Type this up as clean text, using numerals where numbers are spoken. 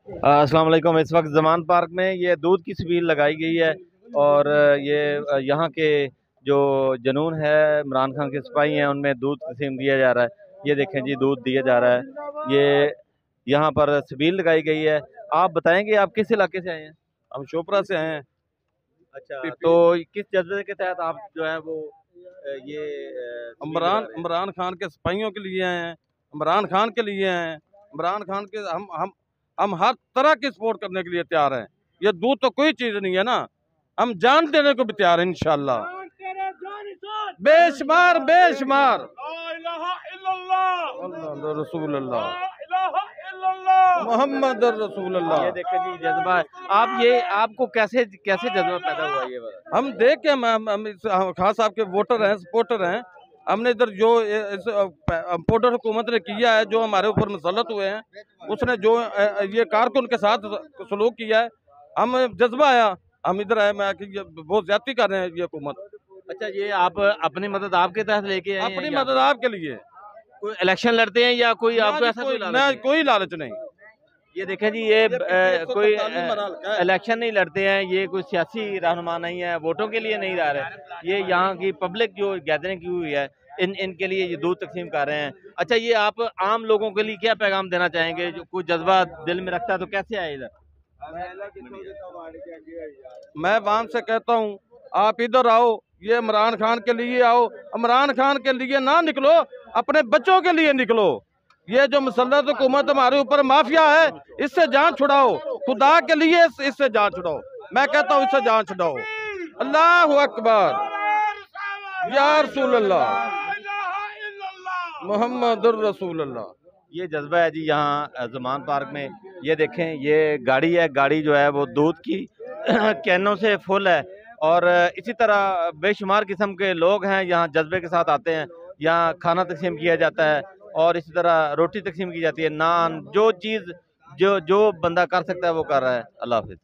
अस्सलाम वालेकुम। इस वक्त जमान पार्क में ये दूध की छबील लगाई गई है और ये यहाँ के जो जनून है इमरान खान के सिपाही हैं उनमें दूध तकसीम दिया जा रहा है। ये देखें जी, दूध दिया जा रहा है। ये यहाँ पर छबील लगाई गई है। आप बताएंगे आप किस इलाके से आए हैं? हम शोपरा से आए हैं। अच्छा, तो किस जज्बे के तहत आप जो है वो ये इमरान खान के सिपाहियों के लिए आए हैं, इमरान खान के लिए आए हैं। इमरान खान के हम हर तरह की सपोर्ट करने के लिए तैयार हैं। ये दूध तो कोई चीज नहीं है ना, हम जान देने को भी तैयार हैं इंशाल्लाह। बेशुमार बेशुमार रसूलुल्लाह मोहम्मद रसूलुल्लाह। ये देखें जी जज्बा है। आप ये आपको कैसे कैसे जज्बा पैदा हुआ ये वाला? हम देख के हम खान साहब के वोटर हैं, सपोर्टर हैं। हमने इधर जो इम्पोर्टर हुकूमत ने किया है, जो हमारे ऊपर मुसल्लत हुए हैं, उसने जो ये कारकुन के साथ सलूक किया है, हम जज्बा आया, हम इधर आए। मैं कि बहुत ज्यादती कर रहे हैं ये हुकूमत। अच्छा, ये आप अपनी मदद आपके तहत लेके आए हैं? अपनी मदद आपके लिए। कोई इलेक्शन लड़ते हैं या कोई आपको ऐसा कोई लालच नहीं। ये देखें जी, ये कोई इलेक्शन नहीं लड़ते हैं, ये कोई सियासी रहनुमा नहीं है, वोटों के लिए नहीं रह रहे। ये यहाँ की पब्लिक जो गैदरिंग की हुई है इनके लिए ये दूध तकसीम कर रहे हैं। अच्छा, ये आप आम लोगों के लिए क्या पैगाम देना चाहेंगे? जो कोई जज्बा दिल में रखता है तो कैसे आए इधर? मैं वहां से कहता हूँ, आप इधर आओ, ये इमरान खान के लिए आओ। इमरान खान के लिए ना निकलो, अपने बच्चों के लिए निकलो। ये जो मुसल्लत हुकूमत हमारे ऊपर माफिया है, इससे जान छुड़ाओ। खुदा के लिए इससे जान छुड़ाओ। मैं कहता हूँ इससे जान छुड़ाओ। अल्लाह अकबर या रसूलुल्लाह मोहम्मद रसूलुल्लाह। ये जज्बा है जी यहाँ ज़मान पार्क में। ये देखें, ये गाड़ी है, गाड़ी जो है वो दूध की कैनों से फुल है और इसी तरह बेशुमार किस्म के लोग हैं यहाँ जज्बे के साथ आते हैं। यहाँ खाना तकसीम किया जाता है और इसी तरह रोटी तकसीम की जाती है, नान, जो चीज़ जो जो बंदा कर सकता है वो कर रहा है। अल्लाह हाफिज़।